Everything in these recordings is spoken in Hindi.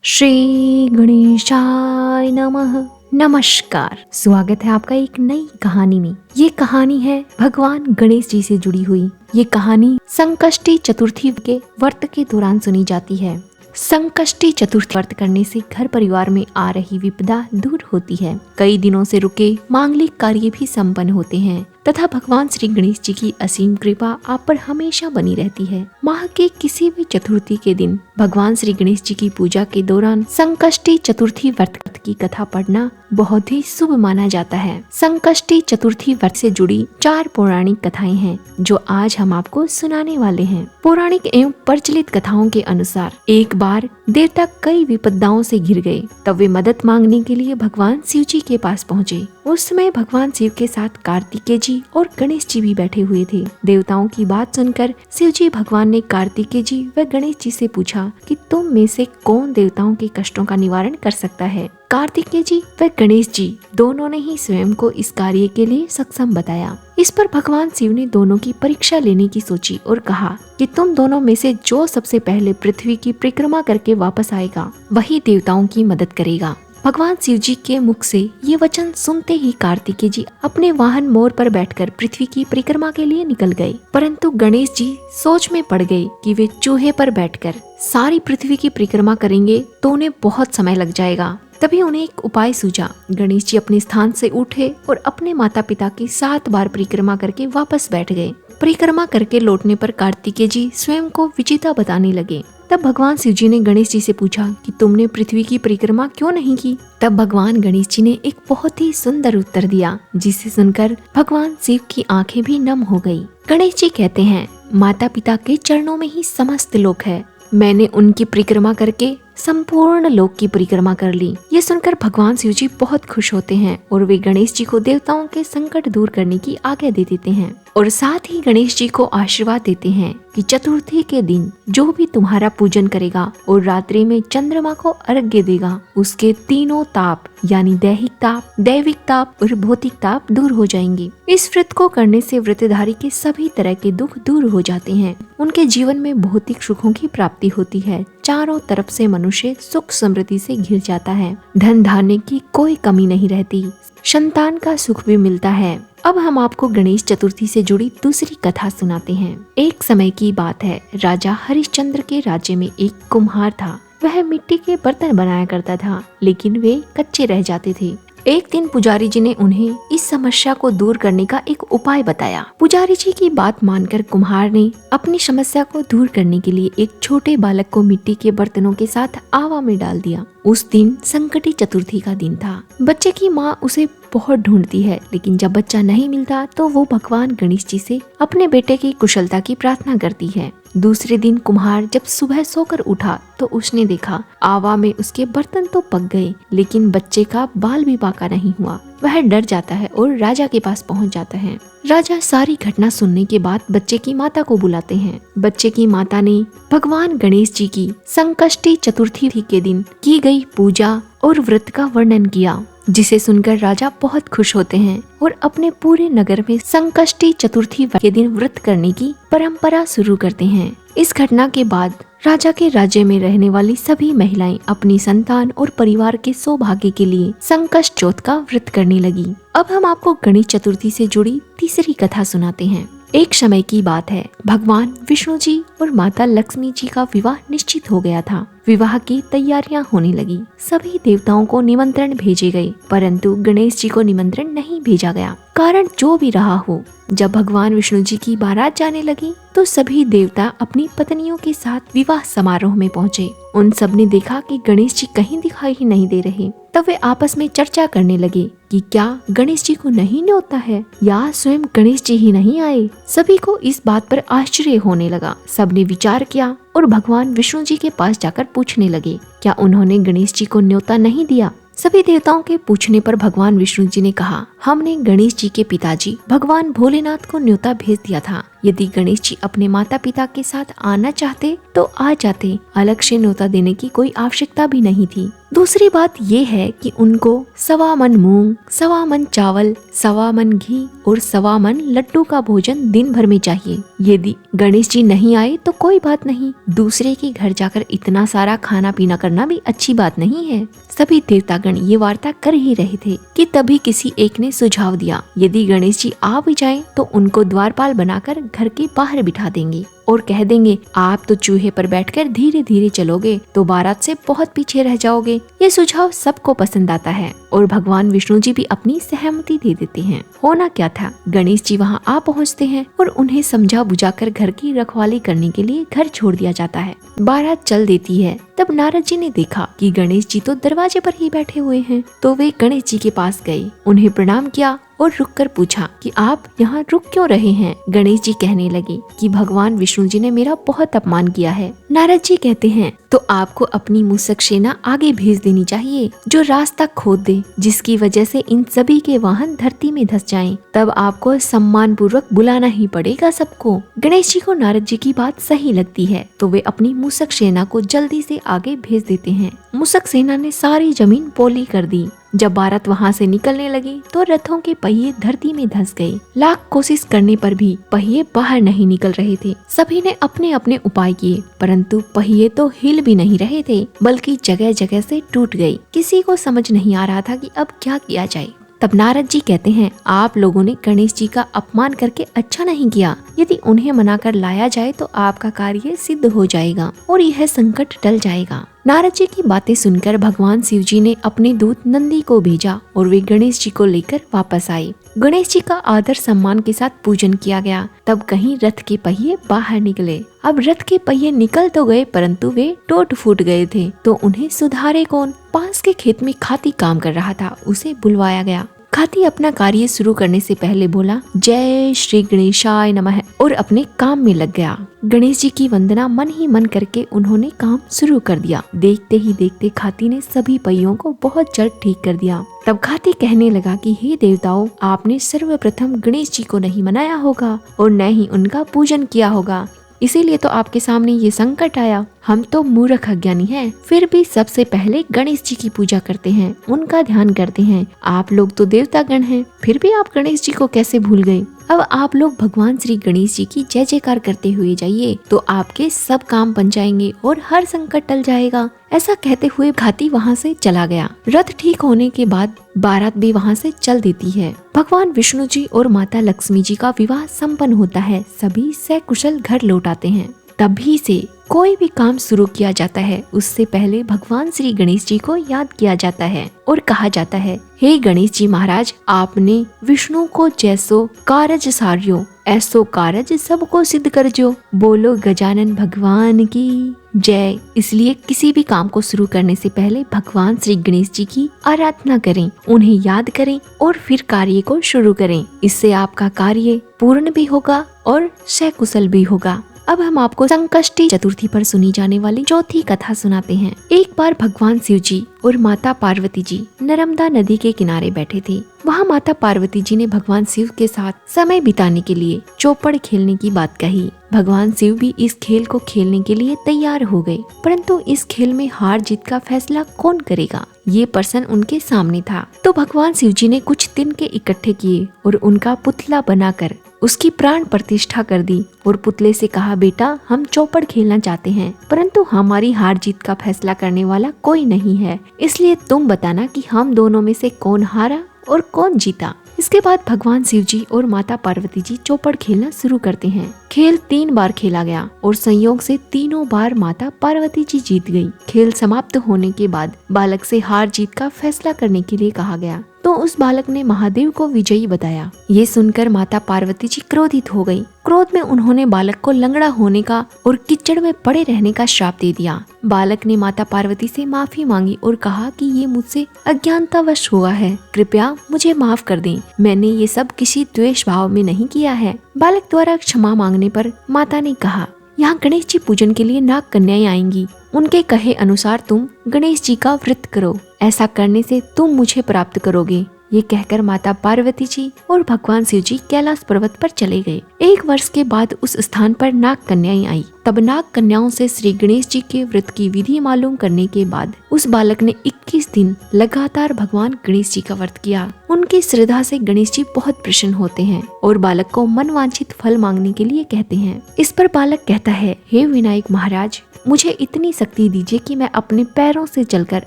श्री गणेशाय नमः। नमस्कार, स्वागत है आपका एक नई कहानी में। ये कहानी है भगवान गणेश जी से जुड़ी हुई। ये कहानी संकष्टी चतुर्थी के व्रत के दौरान सुनी जाती है। संकष्टी चतुर्थी व्रत करने से घर परिवार में आ रही विपदा दूर होती है। कई दिनों से रुके मांगलिक कार्य भी संपन्न होते हैं तथा भगवान श्री गणेश जी की असीम कृपा आप पर हमेशा बनी रहती है। माह के किसी भी चतुर्थी के दिन भगवान श्री गणेश जी की पूजा के दौरान संकष्टी चतुर्थी व्रत की कथा पढ़ना बहुत ही शुभ माना जाता है। संकष्टी चतुर्थी व्रत से जुड़ी 4 पौराणिक कथाएं हैं जो आज हम आपको सुनाने वाले हैं। पौराणिक एवं प्रचलित कथाओं के अनुसार एक बार देवता कई विपदाओं से घिर गए। तब वे मदद मांगने के लिए भगवान शिव जी के पास पहुँचे। उस समय भगवान शिव के साथ कार्तिकेय जी और गणेश जी भी बैठे हुए थे। देवताओं की बात सुनकर शिव जी भगवान ने कार्तिकेय जी व गणेश जी से पूछा कि तुम में से कौन देवताओं के कष्टों का निवारण कर सकता है। कार्तिकेय जी व गणेश जी दोनों ने ही स्वयं को इस कार्य के लिए सक्षम बताया। इस पर भगवान शिव ने दोनों की परीक्षा लेने की सोची और कहा कि तुम दोनों में से जो सबसे पहले पृथ्वी की परिक्रमा करके वापस आएगा वही देवताओं की मदद करेगा। भगवान शिव जी के मुख से ये वचन सुनते ही कार्तिकेय जी अपने वाहन मोर पर बैठकर पृथ्वी की परिक्रमा के लिए निकल गए। परंतु गणेश जी सोच में पड़ गए कि वे चूहे पर बैठकर सारी पृथ्वी की परिक्रमा करेंगे तो उन्हें बहुत समय लग जाएगा। तभी उन्हें एक उपाय सूझा। गणेश जी अपने स्थान से उठे और अपने माता पिता की 7 बार परिक्रमा करके वापस बैठ गए। परिक्रमा करके लौटने पर कार्तिकेय जी स्वयं को विजेता बताने लगे। तब भगवान शिव जी ने गणेश जी से पूछा कि तुमने पृथ्वी की परिक्रमा क्यों नहीं की। तब भगवान गणेश जी ने एक बहुत ही सुंदर उत्तर दिया जिसे सुनकर भगवान शिव की आंखें भी नम हो गई। गणेश जी कहते हैं, माता पिता के चरणों में ही समस्त लोक है। मैंने उनकी परिक्रमा करके संपूर्ण लोक की परिक्रमा कर ली। ये सुनकर भगवान शिव जी बहुत खुश होते हैं और वे गणेश जी को देवताओं के संकट दूर करने की आज्ञा दे देते हैं और साथ ही गणेश जी को आशीर्वाद देते हैं कि चतुर्थी के दिन जो भी तुम्हारा पूजन करेगा और रात्रि में चंद्रमा को अर्घ्य देगा उसके तीनों ताप यानी दैहिक ताप, दैविक ताप और भौतिक ताप दूर हो जाएंगे। इस व्रत को करने से व्रतधारी के सभी तरह के दुख दूर हो जाते हैं। उनके जीवन में भौतिक सुखों की प्राप्ति होती है। चारों तरफ से मनुष्य सुख समृद्धि से घिर जाता है। धन धान्य की कोई कमी नहीं रहती। संतान का सुख भी मिलता है। अब हम आपको गणेश चतुर्थी से जुड़ी दूसरी कथा सुनाते हैं। एक समय की बात है, राजा हरिश्चंद्र के राज्य में एक कुम्हार था। वह मिट्टी के बर्तन बनाया करता था लेकिन वे कच्चे रह जाते थे। एक दिन पुजारी जी ने उन्हें इस समस्या को दूर करने का एक उपाय बताया। पुजारी जी की बात मानकर कुम्हार ने अपनी समस्या को दूर करने के लिए एक छोटे बालक को मिट्टी के बर्तनों के साथ आवा में डाल दिया। उस दिन संकटी चतुर्थी का दिन था। बच्चे की माँ उसे बहुत ढूंढती है लेकिन जब बच्चा नहीं मिलता तो वो भगवान गणेश जी से अपने बेटे की कुशलता की प्रार्थना करती है। दूसरे दिन कुम्हार जब सुबह सोकर उठा तो उसने देखा आवा में उसके बर्तन तो पक गए लेकिन बच्चे का बाल भी बाका नहीं हुआ। वह डर जाता है और राजा के पास पहुंच जाता है। राजा सारी घटना सुनने के बाद बच्चे की माता को बुलाते हैं। बच्चे की माता ने भगवान गणेश जी की संकष्टी चतुर्थी के दिन की गई पूजा और व्रत का वर्णन किया जिसे सुनकर राजा बहुत खुश होते हैं और अपने पूरे नगर में संकष्टी चतुर्थी के दिन व्रत करने की परंपरा शुरू करते हैं। इस घटना के बाद राजा के राज्य में रहने वाली सभी महिलाएं अपनी संतान और परिवार के सौभाग्य के लिए संकष्ट चौथ का व्रत करने लगी। अब हम आपको गणेश चतुर्थी से जुड़ी तीसरी कथा सुनाते हैं। एक समय की बात है, भगवान विष्णु जी और माता लक्ष्मी जी का विवाह निश्चित हो गया था। विवाह की तैयारियां होने लगी। सभी देवताओं को निमंत्रण भेजे गए परंतु गणेश जी को निमंत्रण नहीं भेजा गया। कारण जो भी रहा हो, जब भगवान विष्णु जी की बारात जाने लगी तो सभी देवता अपनी पत्नियों के साथ विवाह समारोह में पहुँचे। उन सब ने देखा कि गणेश जी कहीं दिखाई ही नहीं दे रहे। तब वे आपस में चर्चा करने लगे कि क्या गणेश जी को नहीं न्योता है या स्वयं गणेश जी ही नहीं आए। सभी को इस बात पर आश्चर्य होने लगा। सबने विचार किया और भगवान विष्णु जी के पास जाकर पूछने लगे क्या उन्होंने गणेश जी को न्योता नहीं दिया। सभी देवताओं के पूछने पर भगवान विष्णु जी ने कहा, हमने गणेश जी के पिताजी भगवान भोलेनाथ को न्योता भेज दिया था। यदि गणेश जी अपने माता पिता के साथ आना चाहते तो आ जाते, अलग से न्योता देने की कोई आवश्यकता भी नहीं थी। दूसरी बात ये है कि उनको 1.25 मन मूंग, 1.25 मन चावल, 1.25 मन घी और 1.25 मन लड्डू का भोजन दिन भर में चाहिए। यदि गणेश जी नहीं आए तो कोई बात नहीं, दूसरे के घर जाकर इतना सारा खाना पीना करना भी अच्छी बात नहीं है। सभी देवतागण ये वार्ता कर ही रहे थे कि तभी किसी एक ने सुझाव दिया, यदि गणेश जी आ भी जाएं तो उनको द्वारपाल बनाकर घर के बाहर बिठा देंगे और कह देंगे आप तो चूहे पर बैठकर धीरे धीरे चलोगे तो बारात से बहुत पीछे रह जाओगे। ये सुझाव सबको पसंद आता है और भगवान विष्णु जी भी अपनी सहमति दे देते हैं। होना क्या था, गणेश जी वहाँ आ पहुँचते हैं और उन्हें समझा बुझाकर घर की रखवाली करने के लिए घर छोड़ दिया जाता है। बारात चल देती है। तब नारद जी ने देखा कि गणेश जी तो दरवाजे पर ही बैठे हुए हैं, तो वे गणेश जी के पास गए, उन्हें प्रणाम किया और रुककर पूछा कि आप यहाँ रुक क्यों रहे हैं। गणेश जी कहने लगे कि भगवान विष्णु जी ने मेरा बहुत अपमान किया है। नारद जी कहते हैं तो आपको अपनी मूषक सेना आगे भेज देनी चाहिए जो रास्ता खोद दे, जिसकी वजह से इन सभी के वाहन धरती में धंस जाएं। तब आपको सम्मान पूर्वक बुलाना ही पड़ेगा सबको। गणेश जी को नारद जी की बात सही लगती है तो वे अपनी मूषक सेना को जल्दी से आगे भेज देते हैं। मूषक सेना ने सारी जमीन पोली कर दी। जब बारात वहाँ से निकलने लगी तो रथों के पहिए धरती में धंस गए। लाख कोशिश करने पर भी पहिए बाहर नहीं निकल रहे थे। सभी ने अपने अपने उपाय किए परंतु पहिए तो हिल भी नहीं रहे थे, बल्कि जगह जगह से टूट गए। किसी को समझ नहीं आ रहा था कि अब क्या किया जाए। तब नारद जी कहते हैं आप लोगों ने गणेश जी का अपमान करके अच्छा नहीं किया। यदि उन्हें मनाकर लाया जाए तो आपका कार्य सिद्ध हो जाएगा और यह संकट टल जाएगा। नारद जी की बातें सुनकर भगवान शिव जी ने अपने दूत नंदी को भेजा और वे गणेश जी को लेकर वापस आए। गणेश जी का आदर सम्मान के साथ पूजन किया गया। तब कहीं रथ के पहिए बाहर निकले। अब रथ के पहिए निकल तो गए परंतु वे टूट फूट गए थे, तो उन्हें सुधारे कौन। पास के खेत में खाती काम कर रहा था, उसे बुलवाया गया। खाती अपना कार्य शुरू करने से पहले बोला जय श्री गणेशाय नमः और अपने काम में लग गया। गणेश जी की वंदना मन ही मन करके उन्होंने काम शुरू कर दिया। देखते ही देखते खाती ने सभी पहियों को बहुत जल्द ठीक कर दिया। तब खाती कहने लगा कि हे देवताओं, आपने सर्वप्रथम गणेश जी को नहीं मनाया होगा और न ही उनका पूजन किया होगा, इसीलिए तो आपके सामने ये संकट आया। हम तो मूर्ख अज्ञानी हैं, फिर भी सबसे पहले गणेश जी की पूजा करते हैं, उनका ध्यान करते हैं। आप लोग तो देवतागण हैं, फिर भी आप गणेश जी को कैसे भूल गए। अब आप लोग भगवान श्री गणेश जी की जय जयकार करते हुए जाइए तो आपके सब काम बन जाएंगे और हर संकट टल जाएगा। ऐसा कहते हुए खाती वहाँ से चला गया। रथ ठीक होने के बाद बारात भी वहाँ से चल देती है। भगवान विष्णु जी और माता लक्ष्मी जी का विवाह संपन्न होता है। सभी सकुशल घर लौट आते हैं। तभी से कोई भी काम शुरू किया जाता है उससे पहले भगवान श्री गणेश जी को याद किया जाता है और कहा जाता है हे गणेश जी महाराज, आपने विष्णु को जैसो कारज सारियो ऐसो कारज सबको सिद्ध कर जो। बोलो गजानन भगवान की जय। इसलिए किसी भी काम को शुरू करने से पहले भगवान श्री गणेश जी की आराधना करें, उन्हें याद करें और फिर कार्य को शुरू करें। इससे आपका कार्य पूर्ण भी होगा और सकुशल भी होगा। अब हम आपको संकष्टी चतुर्थी पर सुनी जाने वाली चौथी कथा सुनाते हैं। एक बार भगवान शिव जी और माता पार्वती जी नर्मदा नदी के किनारे बैठे थे। वहाँ माता पार्वती जी ने भगवान शिव के साथ समय बिताने के लिए चौपड़ खेलने की बात कही। भगवान शिव भी इस खेल को खेलने के लिए तैयार हो गए, परंतु इस खेल में हार जीत का फैसला कौन करेगा, ये प्रश्न उनके सामने था। तो भगवान शिव जी ने कुछ तिनके इकट्ठे किए और उनका पुतला बनाकर उसकी प्राण प्रतिष्ठा कर दी और पुतले से कहा बेटा, हम चौपड़ खेलना चाहते हैं परंतु हमारी हार जीत का फैसला करने वाला कोई नहीं है, इसलिए तुम बताना कि हम दोनों में से कौन हारा और कौन जीता। इसके बाद भगवान शिव जी और माता पार्वती जी चौपड़ खेलना शुरू करते हैं। खेल 3 बार खेला गया और संयोग से तीनों बार माता पार्वती जी जीत गई। खेल समाप्त होने के बाद बालक से हार जीत का फैसला करने के लिए कहा गया तो उस बालक ने महादेव को विजयी बताया। ये सुनकर माता पार्वती जी क्रोधित हो गई। क्रोध में उन्होंने बालक को लंगड़ा होने का और कीचड़ में पड़े रहने का श्राप दे दिया। बालक ने माता पार्वती से माफी मांगी और कहा कि ये मुझसे अज्ञानतावश हुआ है, कृपया मुझे माफ कर दें, मैंने ये सब किसी द्वेष भाव में नहीं किया है। बालक द्वारा क्षमा मांगने पर माता ने कहा यहाँ गणेश जी पूजन के लिए नाग कन्याएं आएंगी, उनके कहे अनुसार तुम गणेश जी का व्रत करो, ऐसा करने से तुम मुझे प्राप्त करोगे। ये कहकर माता पार्वती जी और भगवान शिव जी कैलाश पर्वत पर चले गए। 1 वर्ष के बाद उस स्थान पर नाग कन्याएं आई। तब नाग कन्याओं से श्री गणेश जी के व्रत की विधि मालूम करने के बाद उस बालक ने 21 दिन लगातार भगवान गणेश जी का व्रत किया। उनकी श्रद्धा से गणेश जी बहुत प्रसन्न होते हैं और बालक को मनवांछित फल मांगने के लिए कहते हैं। इस पर बालक कहता है, हे विनायक महाराज, मुझे इतनी शक्ति दीजिए कि मैं अपने पैरों से चलकर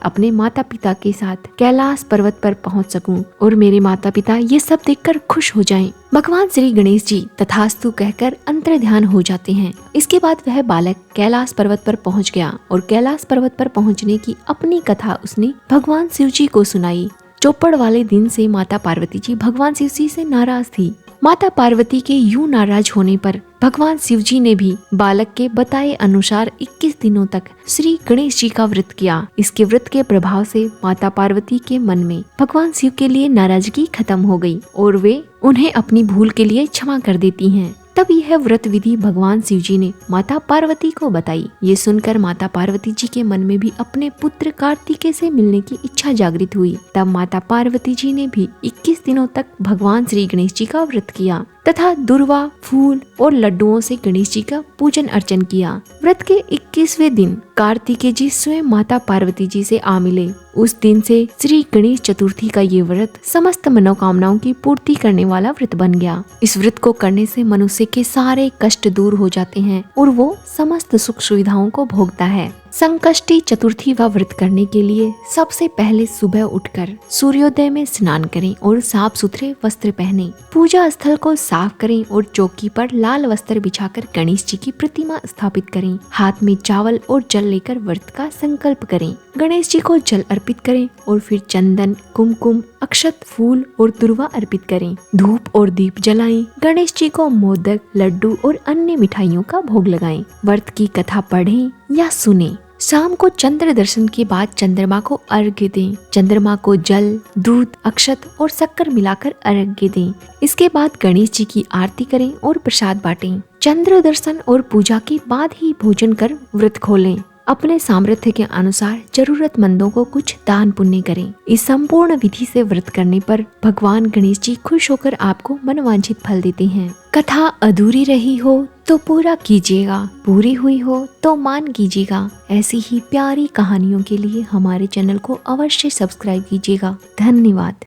अपने माता पिता के साथ कैलाश पर्वत पर पहुंच सकूं और मेरे माता पिता ये सब देखकर खुश हो जाएं। भगवान श्री गणेश जी तथास्तु कहकर अंतर्ध्यान हो जाते हैं। इसके बाद वह बालक कैलाश पर्वत पर पहुंच गया और कैलाश पर्वत पर पहुंचने की अपनी कथा उसने भगवान शिव जी को सुनाई। चौपड़ वाले दिन से माता पार्वती जी भगवान शिव जी से नाराज थी। माता पार्वती के यूं नाराज होने पर भगवान शिव जी ने भी बालक के बताए अनुसार 21 दिनों तक श्री गणेश जी का व्रत किया। इसके व्रत के प्रभाव से माता पार्वती के मन में भगवान शिव के लिए नाराजगी खत्म हो गई और वे उन्हें अपनी भूल के लिए क्षमा कर देती हैं। तब यह व्रत विधि भगवान शिव जी ने माता पार्वती को बताई। ये सुनकर माता पार्वती जी के मन में भी अपने पुत्र कार्तिकेय से मिलने की इच्छा जागृत हुई। तब माता पार्वती जी ने भी 21 दिनों तक भगवान श्री गणेश जी का व्रत किया तथा दुर्वा, फूल और लड्डुओं से गणेश जी का पूजन अर्चन किया। व्रत के 21वें दिन कार्तिकेय जी स्वयं माता पार्वती जी से आ मिले। उस दिन से श्री गणेश चतुर्थी का ये व्रत समस्त मनोकामनाओं की पूर्ति करने वाला व्रत बन गया। इस व्रत को करने से मनुष्य के सारे कष्ट दूर हो जाते हैं और वो समस्त सुख सुविधाओं को भोगता है। संकष्टी चतुर्थी व व्रत करने के लिए सबसे पहले सुबह उठकर सूर्योदय में स्नान करें और साफ सुथरे वस्त्र पहनें। पूजा स्थल को साफ करें और चौकी पर लाल वस्त्र बिछाकर गणेश जी की प्रतिमा स्थापित करें। हाथ में चावल और जल लेकर व्रत का संकल्प करें। गणेश जी को जल अर्पित करें और फिर चंदन, कुमकुम, अक्षत, फूल और दुर्वा अर्पित करें। धूप और दीप जलाएं। गणेश जी को मोदक, लड्डू और अन्य मिठाइयों का भोग लगाएं। व्रत की कथा पढ़ें या सुनें। शाम को चंद्र दर्शन के बाद चंद्रमा को अर्घ्य दें। चंद्रमा को जल, दूध, अक्षत और शक्कर मिलाकर अर्घ्य दें। इसके बाद गणेश जी की आरती करें और प्रसाद बांटें। चंद्र दर्शन और पूजा के बाद ही भोजन कर व्रत खोलें। अपने सामर्थ्य के अनुसार जरूरतमंदों को कुछ दान पुण्य करें। इस संपूर्ण विधि से व्रत करने पर भगवान गणेश जी खुश होकर आपको मनवांछित फल देते हैं। कथा अधूरी रही हो तो पूरा कीजिएगा, पूरी हुई हो तो मान कीजिएगा। ऐसी ही प्यारी कहानियों के लिए हमारे चैनल को अवश्य सब्सक्राइब कीजिएगा। धन्यवाद।